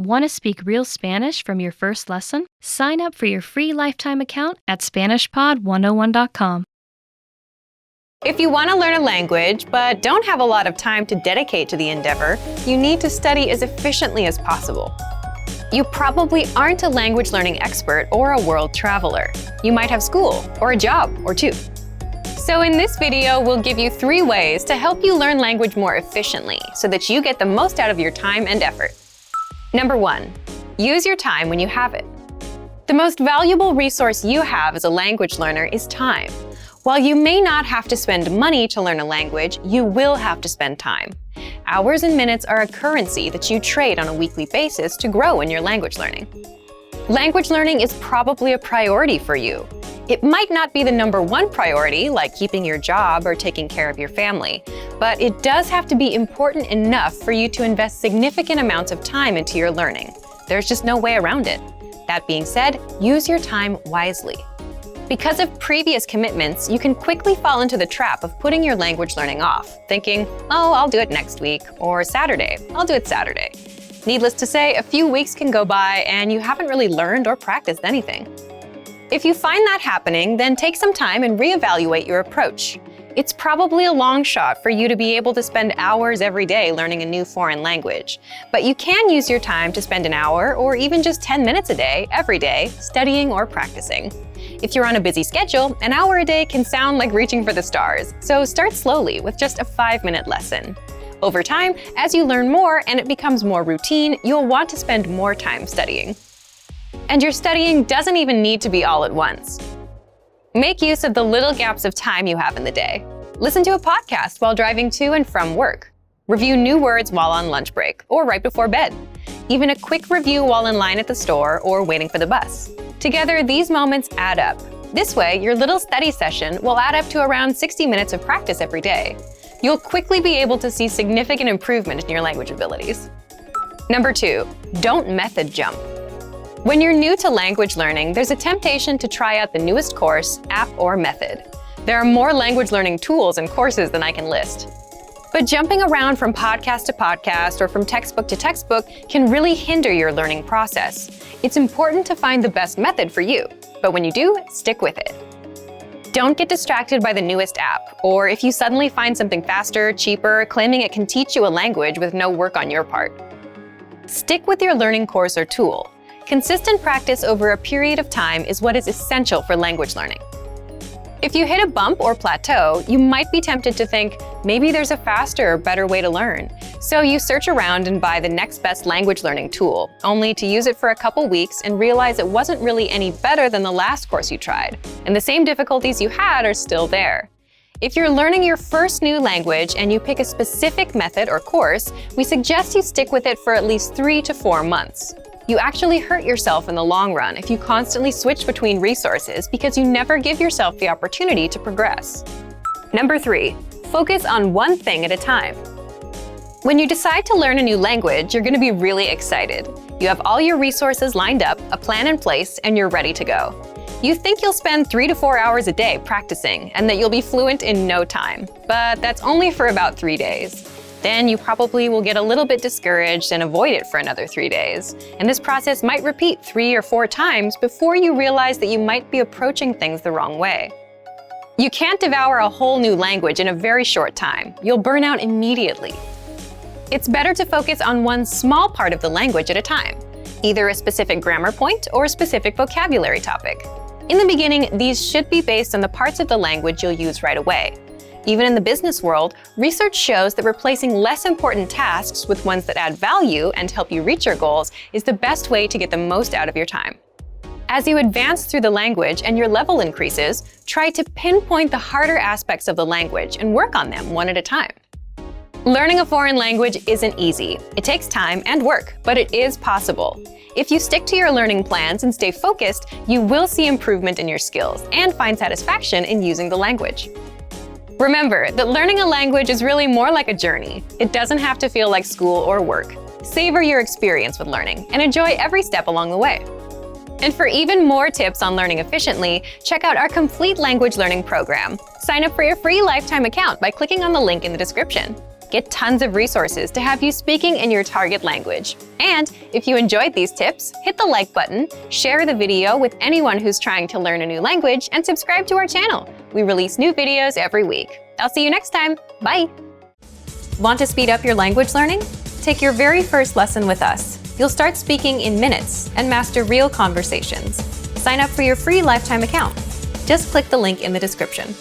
Want to speak real Spanish from your first lesson? Sign up for your free lifetime account at SpanishPod101.com. If you want to learn a language but don't have a lot of time to dedicate to the endeavor, you need to study as efficiently as possible. You probably aren't a language learning expert or a world traveler. You might have school or a job or two. So in this video, we'll give you 3 ways to help you learn language more efficiently so that you get the most out of your time and effort. Number 1, use your time when you have it. The most valuable resource you have as a language learner is time. While you may not have to spend money to learn a language, you will have to spend time. Hours and minutes are a currency that you trade on a weekly basis to grow in your language learning. Language learning is probably a priority for you. It might not be the number 1 priority, like keeping your job or taking care of your family, but it does have to be important enough for you to invest significant amounts of time into your learning. There's just no way around it. That being said, use your time wisely. Because of previous commitments, you can quickly fall into the trap of putting your language learning off, thinking, oh, I'll do it next week, or Saturday, I'll do it Saturday. Needless to say, a few weeks can go by and you haven't really learned or practiced anything. If you find that happening, then take some time and reevaluate your approach. It's probably a long shot for you to be able to spend hours every day learning a new foreign language, but you can use your time to spend an hour or even just 10 minutes a day, every day, studying or practicing. If you're on a busy schedule, an hour a day can sound like reaching for the stars, so start slowly with just a 5-minute lesson. Over time, as you learn more and it becomes more routine, you'll want to spend more time studying. And your studying doesn't even need to be all at once. Make use of the little gaps of time you have in the day. Listen to a podcast while driving to and from work. Review new words while on lunch break or right before bed. Even a quick review while in line at the store or waiting for the bus. Together, these moments add up. This way, your little study session will add up to around 60 minutes of practice every day. You'll quickly be able to see significant improvement in your language abilities. Number 2, don't method jump. When you're new to language learning, there's a temptation to try out the newest course, app, or method. There are more language learning tools and courses than I can list. But jumping around from podcast to podcast or from textbook to textbook can really hinder your learning process. It's important to find the best method for you, but when you do, stick with it. Don't get distracted by the newest app, or if you suddenly find something faster, cheaper, claiming it can teach you a language with no work on your part. Stick with your learning course or tool. Consistent practice over a period of time is what is essential for language learning. If you hit a bump or plateau, you might be tempted to think, maybe there's a faster or better way to learn. So you search around and buy the next best language learning tool, only to use it for a couple weeks and realize it wasn't really any better than the last course you tried, and the same difficulties you had are still there. If you're learning your first new language and you pick a specific method or course, we suggest you stick with it for at least 3 to 4 months. You actually hurt yourself in the long run if you constantly switch between resources because you never give yourself the opportunity to progress. Number 3, focus on one thing at a time. When you decide to learn a new language, you're going to be really excited. You have all your resources lined up, a plan in place, and you're ready to go. You think you'll spend 3 to 4 hours a day practicing and that you'll be fluent in no time, but that's only for about 3 days. Then you probably will get a little bit discouraged and avoid it for another 3 days. And this process might repeat 3 or 4 times before you realize that you might be approaching things the wrong way. You can't devour a whole new language in a very short time. You'll burn out immediately. It's better to focus on one small part of the language at a time, either a specific grammar point or a specific vocabulary topic. In the beginning, these should be based on the parts of the language you'll use right away. Even in the business world, research shows that replacing less important tasks with ones that add value and help you reach your goals is the best way to get the most out of your time. As you advance through the language and your level increases, try to pinpoint the harder aspects of the language and work on them one at a time. Learning a foreign language isn't easy. It takes time and work, but it is possible. If you stick to your learning plans and stay focused, you will see improvement in your skills and find satisfaction in using the language. Remember that learning a language is really more like a journey. It doesn't have to feel like school or work. Savor your experience with learning and enjoy every step along the way. And for even more tips on learning efficiently, check out our complete language learning program. Sign up for your free lifetime account by clicking on the link in the description. get tons of resources to have you speaking in your target language. And if you enjoyed these tips, hit the like button, share the video with anyone who's trying to learn a new language, and subscribe to our channel. We release new videos every week. I'll see you next time. Bye! Want to speed up your language learning? Take your very first lesson with us. You'll start speaking in minutes and master real conversations. Sign up for your free lifetime account. Just click the link in the description.